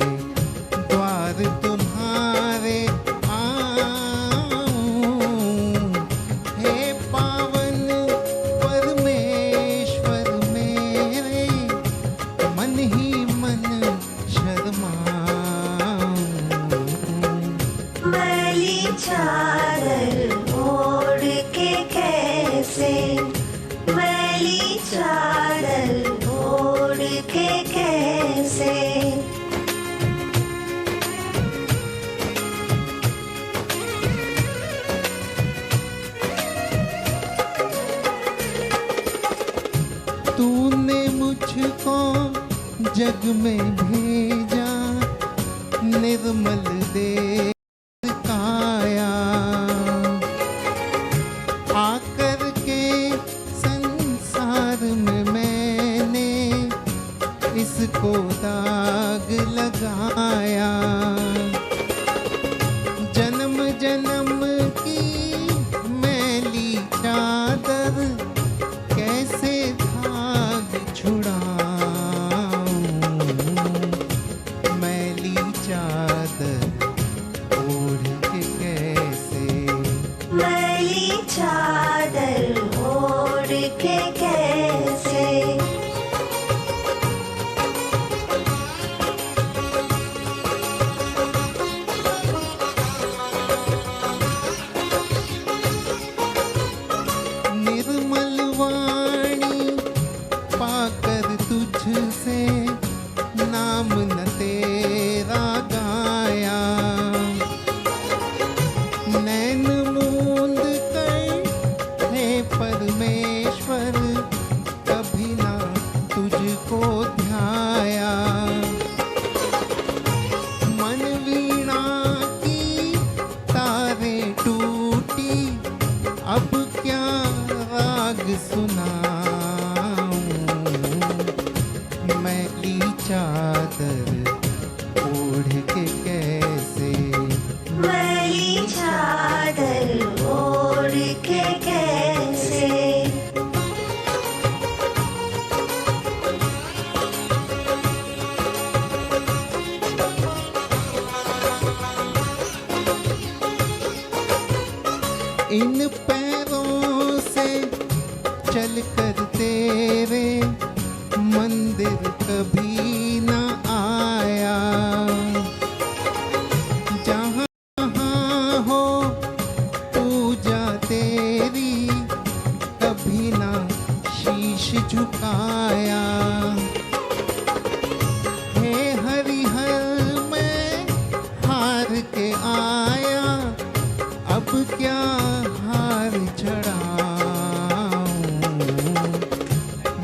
द्वार तुम्हारे आऊं, हे पावन परमेश्वर मेरे, मन ही मन शर्माऊं। मैली चादर ओढ़ के कैसे, मैली चादर ओढ़ के कैसे तूने मुझको जग में भेजा, निर्मल देह काया, आकर के संसार में मैंने इसको दाग लगाया। जन्म जन्म की मैली चादर कैसे धाग छुड़ाऊं, मैली चादर ओढ़ के कैसे, मैली चादर ओढ़ के कैसे निर्मल वाणी पाकर तुझसे नाम न तेरा गाया, नैन मूंद कर हे परमेश्वर कभी ना तुझको ध्याया। मन वीणा की तारे टूटी, अब क्या राग सुनाऊं, मैली चादर ओढ़ के कैसे, मैली चादर ओढ़ के कैसे इन पैरों से चल कर तेरे मंदिर कभी न आया, जहाँ हो पूजा तेरी कभी ना शीश झुकाया। हे हरिहर मैं हार के आया, अब क्या हार चढ़ाऊं,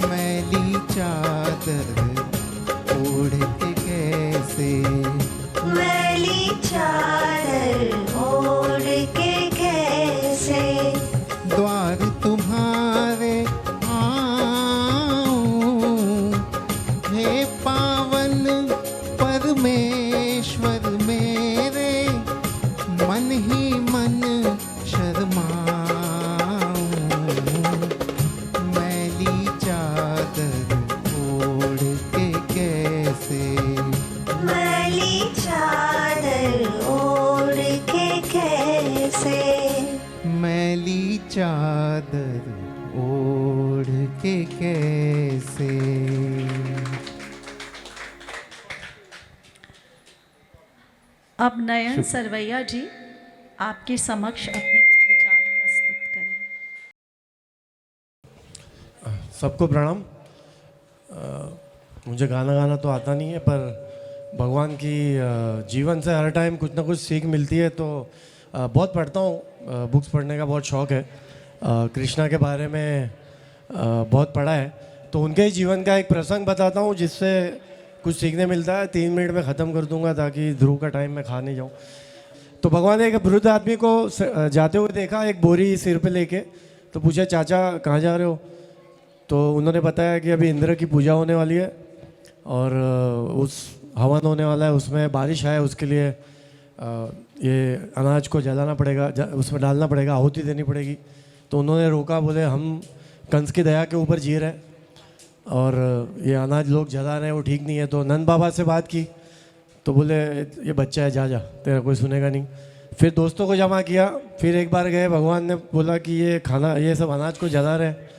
मैली चादर ओढ़ के कैसे मन ही मन शर्माऊं, मैली चादर ओढ़ के कैसे, मैली चादर ओढ़ के कैसे, मैली चादर ओढ़ के कैसे। अब नयन सरवैया जी आपके समक्ष अपने कुछ विचार प्रस्तुत करें। सबको प्रणाम। मुझे गाना गाना तो आता नहीं है, पर भगवान की जीवन से हर टाइम कुछ ना कुछ सीख मिलती है, तो बहुत पढ़ता हूँ, बुक्स पढ़ने का बहुत शौक़ है। कृष्णा के बारे में बहुत पढ़ा है, तो उनके ही जीवन का एक प्रसंग बताता हूँ जिससे कुछ सीखने मिलता है। 3 मिनट में ख़त्म कर दूंगा ताकि ध्रुव का टाइम मैं खा नहीं जाऊँ। तो भगवान ने एक वृद्ध आदमी को जाते हुए देखा, एक बोरी सिर पे लेके, तो पूछा चाचा कहाँ जा रहे हो? तो उन्होंने बताया कि अभी इंद्र की पूजा होने वाली है और उस हवन होने वाला है, उसमें बारिश है, उसके लिए ये अनाज को जलाना पड़ेगा, उसमें डालना पड़ेगा, आहुति देनी पड़ेगी। तो उन्होंने रोका, बोले हम कंस की दया के ऊपर जी रहे और ये अनाज लोग जला रहे हैं, वो ठीक नहीं है। तो नंद बाबा से बात की, तो बोले ये बच्चा है, जा जा, तेरा कोई सुनेगा नहीं। फिर दोस्तों को जमा किया, फिर एक बार गए, भगवान ने बोला कि ये खाना, ये सब अनाज को जला रहे हैं,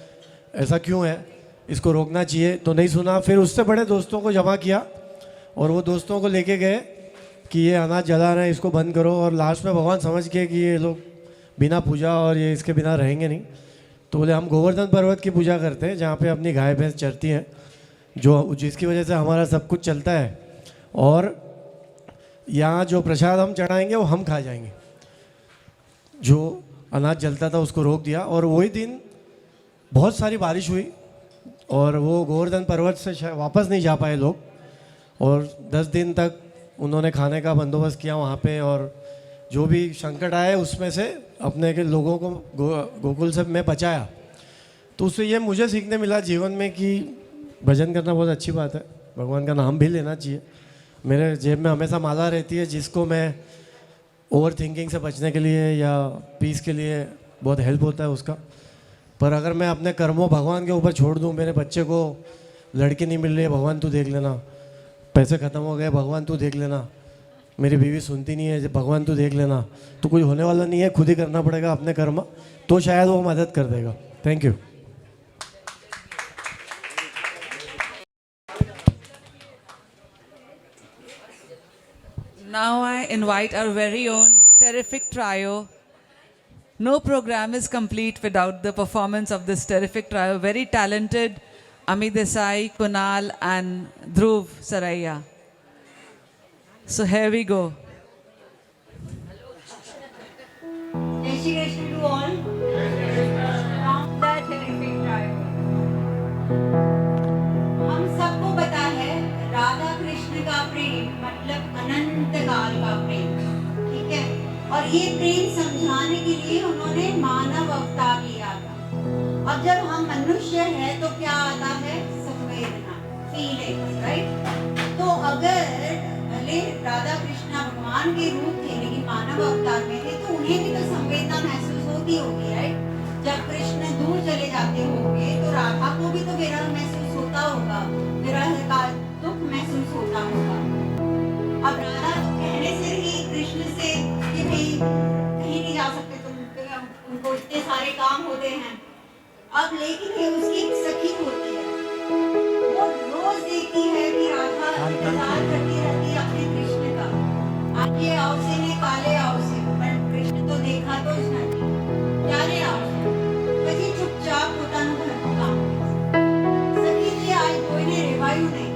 ऐसा क्यों है, इसको रोकना चाहिए। तो नहीं सुना। फिर उससे बड़े दोस्तों को जमा किया और वो दोस्तों को लेके गए कि ये अनाज जला रहे हैं, इसको बंद करो। और लास्ट में भगवान समझ गए कि ये लोग बिना पूजा और ये इसके बिना रहेंगे नहीं, तो बोले हम गोवर्धन पर्वत की पूजा करते हैं जहाँ पे अपनी गाय भैंस चरती हैं, जो जिसकी वजह से हमारा सब कुछ चलता है, और यहाँ जो प्रसाद हम चढ़ाएंगे वो हम खा जाएंगे। जो अनाज जलता था उसको रोक दिया, और वही दिन बहुत सारी बारिश हुई और वो गोवर्धन पर्वत से वापस नहीं जा पाए लोग, और 10 दिन तक उन्होंने खाने का बंदोबस्त किया वहाँ पे, और जो भी संकट आए उसमें से अपने के लोगों को गोकुल से मैं बचाया। तो उससे ये मुझे सीखने मिला जीवन में कि भजन करना बहुत अच्छी बात है, भगवान का नाम भी लेना चाहिए। मेरे जेब में हमेशा माला रहती है जिसको मैं ओवर थिंकिंग से बचने के लिए या पीस के लिए बहुत हेल्प होता है उसका। पर अगर मैं अपने कर्मों भगवान के ऊपर छोड़ दूँ, मेरे बच्चे को लड़की नहीं मिल रही है, भगवान तू देख लेना, पैसे ख़त्म हो गए, भगवान तू देख लेना, मेरी बीवी सुनती नहीं है, भगवान तू देख लेना, तो कुछ होने वाला नहीं है, खुद ही करना पड़ेगा अपने कर्म, तो शायद वो मदद कर देगा। Thank you. Now I invite our very own terrific trio. No program is complete without the performance of this terrific trio. Very talented Amit Desai, Kunal and Dhruv Saraiya. So here we go. Jai Shri Krishna to all. From the terrific trio. हम सबको पता है राधा कृष्ण का प्रेम मतलब अनंत काल का प्रेम, ठीक है। और ये प्रेम समझाने के लिए उन्होंने मानव अवतार लिया था। अब जब हम मनुष्य हैं तो क्या आता है? संवेदना, फीलिंग्स, राइट। तो अगर भले राधा कृष्णा भगवान के रूप थे लेकिन मानव अवतार में थे, तो उन्हें भी तो संवेदना महसूस होती होगी, राइट। जब कृष्ण दूर चले जाते होंगे तो राधा को भी तो विरह महसूस होता होगा, विरह का दुख महसूस होता होगा। अब राधा कहने से ही कृष्ण से कि भाई कहीं नहीं जा सकते तुम, उनको इतने सारे काम होते हैं। अब लेकिन ये उसकी एक सखी होती है, वो रोज देखती है कि राधा इंतजार करती रहती है अपने कृष्ण का, आगे आओ से ने काले आओ से, पर कृष्ण तो देखा तो उसने प्यारे आओ से પછી ચૂપચાપ પોતાનું ઘરનું કામ સખી જે આજ કોઈને રેવાયું નહીં।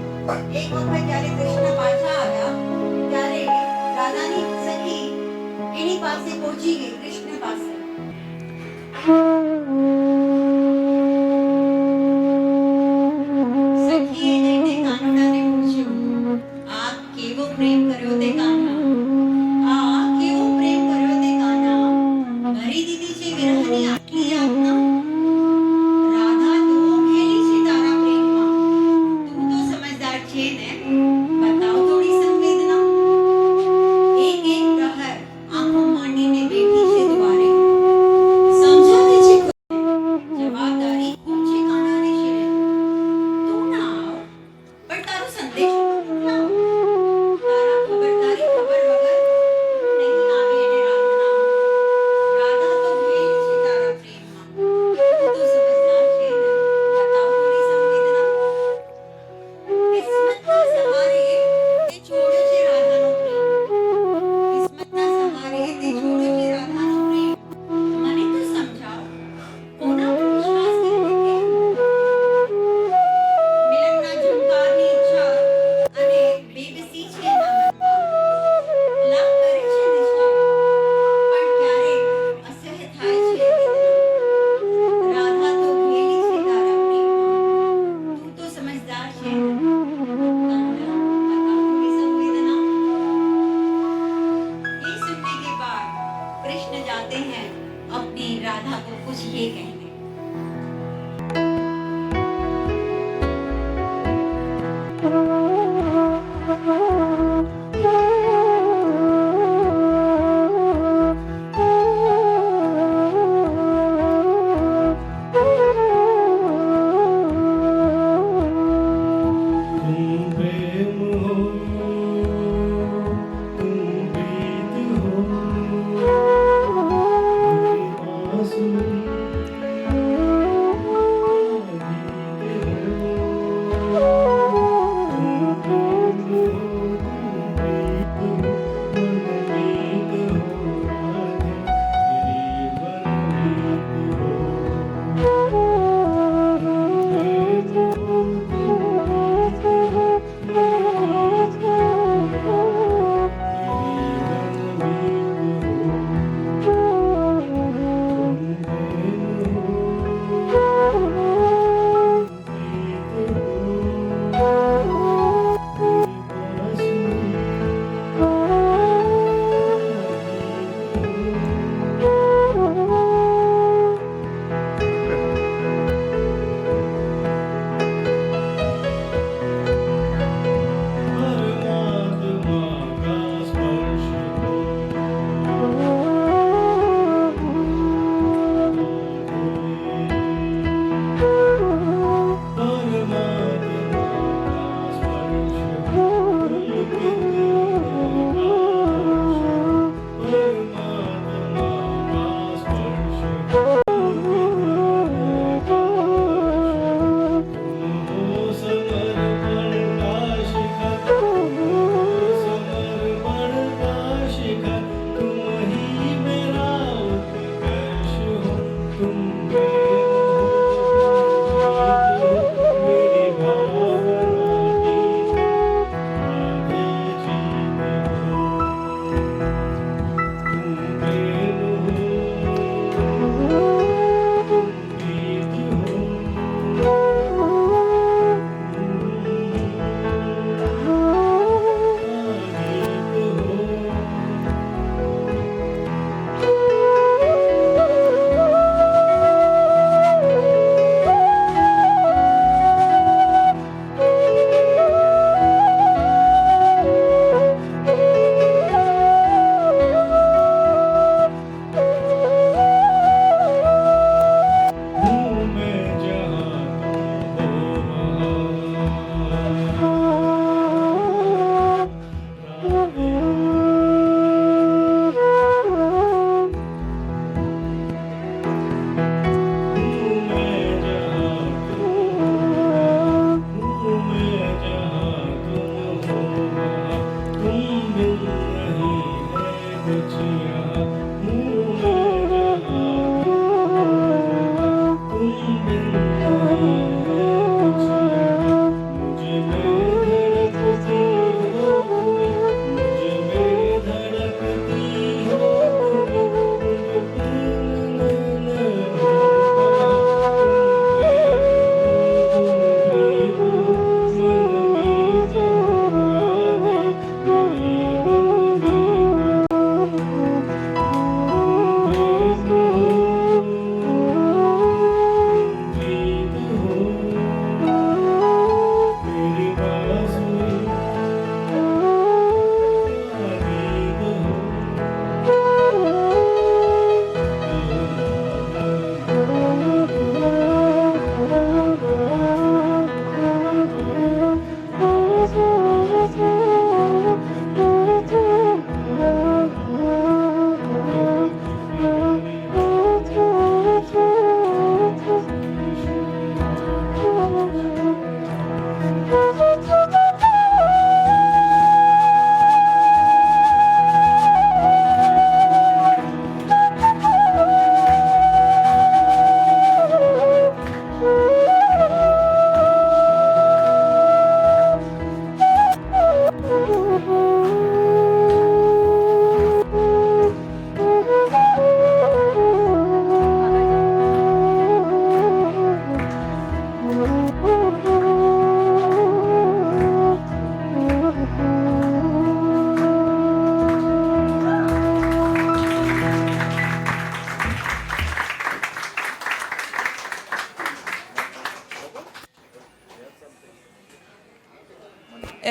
એક વખત જ્યારે કૃષ્ણ પાછા આવ્યા ત્યારે રાધાની સખી એની પાસે પહોંચી ગઈ, કૃષ્ણ પાસે। સખીએ જઈને કાનોડાને પૂછ્યું, આ કેવો પ્રેમ કર્યો તે કાન્હા, આ કેવો પ્રેમ કર્યો તે કાન્હા, ઘરે कृष्ण जाते हैं अपनी राधा को कुछ ये कहने।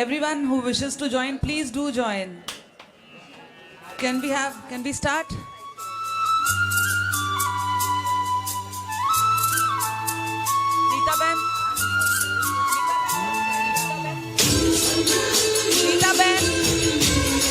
everyone who wishes to join, please do join. Can we start? Neeta Ben. Neeta Ben.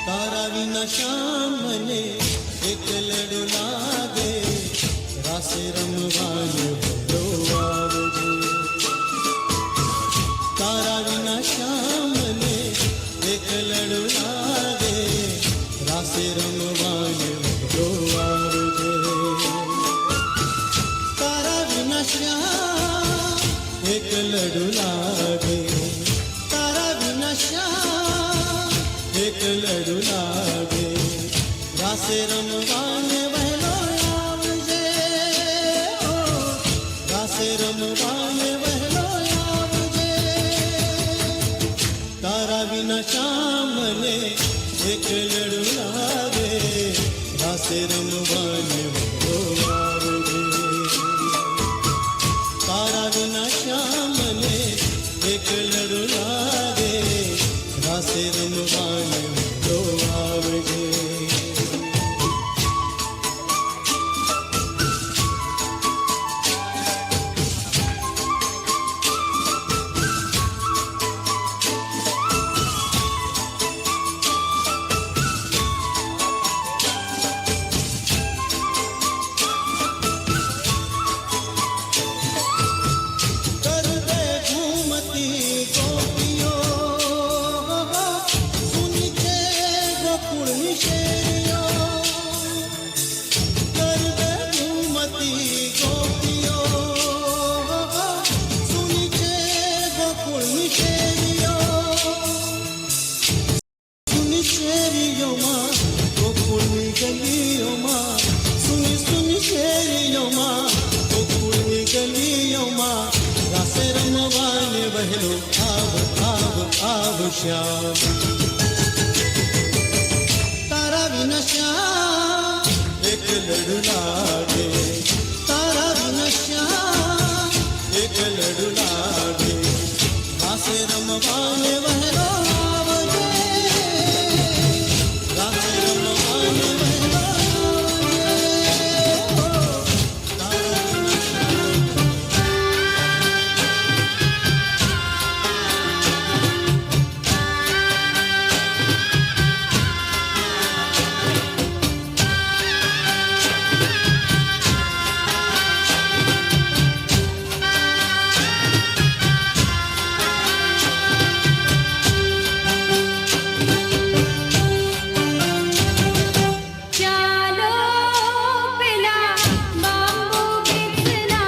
तारा विना श्याम मने एक लड़ू लागे रासे रमवाने भलो आवजे तारा विना श्याम मने एक लड़ू लागे रासे रमवाने भलो आवजे तारा विना श्याम एक लड़ू लागे तारा विना श्याम एक लड़ू लागे रासे रमवाने वहलो आवजे ओ रासे रमवाने वहलो आवजे तारा बिना श्याम ने एक लड़ू लागे रासे रमवाने वहलो आवजे तारा बिना श्याम ने एक लड़ू लागे रासे रमवाने तो आवजे कर दे घूमती गोपियों सुनी के गोकुल निशेरियों कर दे घूमती गोपियों सुनी के गोकुल निशेरियों सुनी शेरियों माँ गोकुल गलियों माँ सुनी सुनी शेरियों माँ गोकुल गलियों माँ रासे रमवाने बहलो आव श्याम तारा बिना श्याम एक लड़ू लागे तारा बिना श्याम एक लड़ू लागे रासे रमवाने बहलो आवजे रासे रमवाने बहलो आवजे तारा बिना श्याम चालो पिला बांबू कितना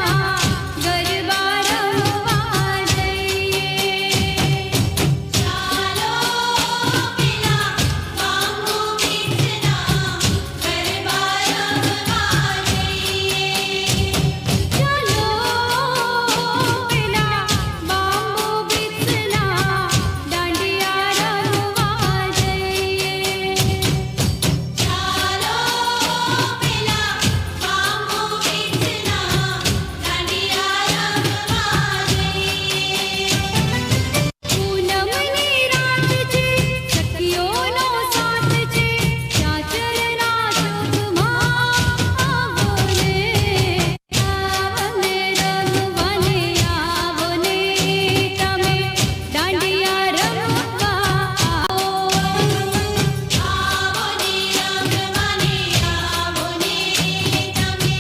गरबा रमवा जाइए चालो पिला बांबू कितना गरबा रमवा जाइए चालो पिला बांबू कितना डांडिया रमवा जाइए चालो पिला बांबू कितना डांडिया रमवा जाइए पूनमनी रात छे सखियोनो साथ छे चाचरना चौकમાં આવોને રમવાને આવોને તમે દાંડિયા રમવા આવો આવોને રમવાને આવોને તમે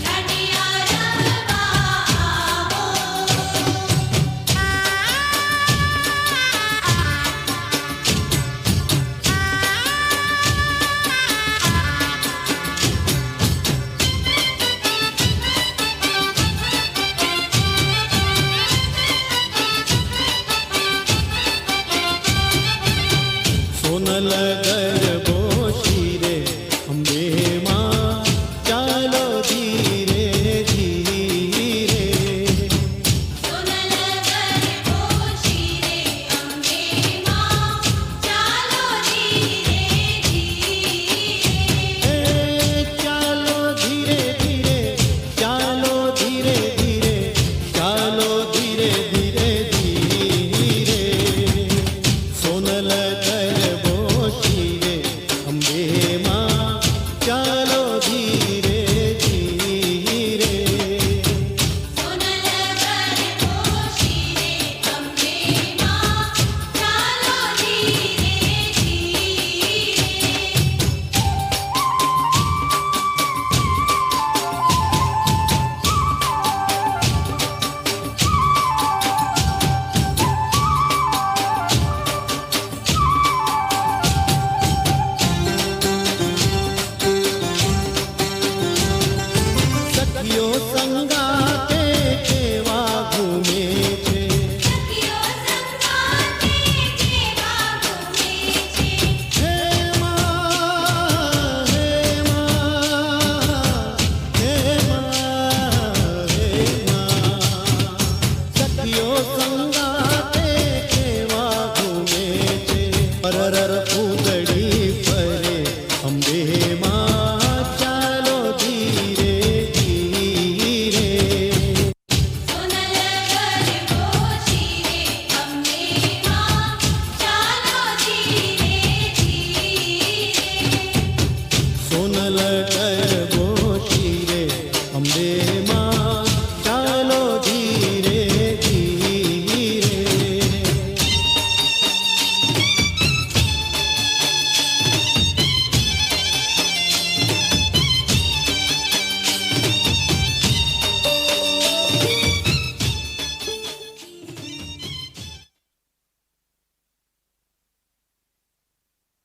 દાંડિયા રમવા सोनल गरबो शीरे अम्बे माँ चालो धीरे धीरे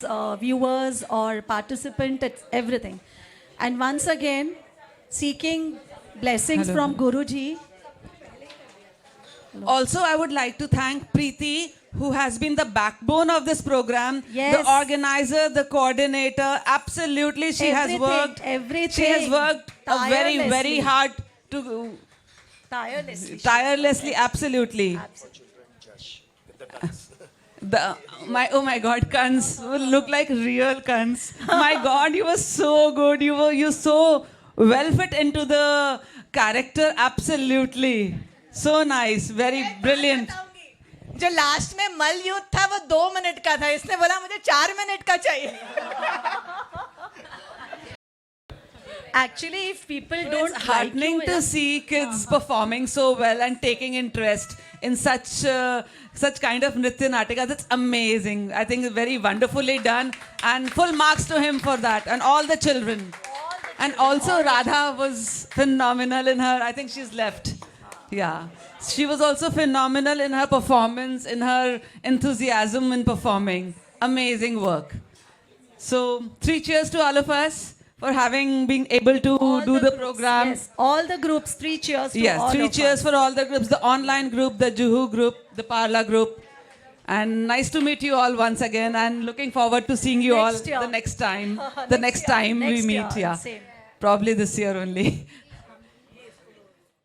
viewers or participant, it's everything. And once again, seeking blessings Hello. from Guruji. Also, I would like to thank Preeti, who has been the backbone of this program, Yes. the organizer, the coordinator. Absolutely, she has Everything, worked. everything. She has worked very Tirelessly. hard to tirelessly. Absolutely. Oh my God, Kans will look like real Kans. My God, you were so good. You so well fit into the character. Absolutely. So nice, very brilliant. जो last में मल युद्ध था वो 2 minute का था, इसने बोला मुझे 4 मिनट का चाहिए. Actually, if people It's don't heartening like you, to see kids performing so well and taking interest in such kind of Nritya Natika. That's amazing. I think it's very wonderfully done, and full marks to him for that, and all the children. And also Radha was phenomenal in her. I think she's left. Yeah. She was also phenomenal in her performance, in her enthusiasm in performing. Amazing work. So 3 cheers to all of us for been able to do the program. yes, all the groups, 3 cheers to Yes, all 3 of cheers us. for all the groups, the online group, the Juhu group, the Parla group. And nice to meet you all once again, and looking forward to seeing you Next all year. the next time. Next The next year, time we next meet, year, yeah. same. Probably this year only.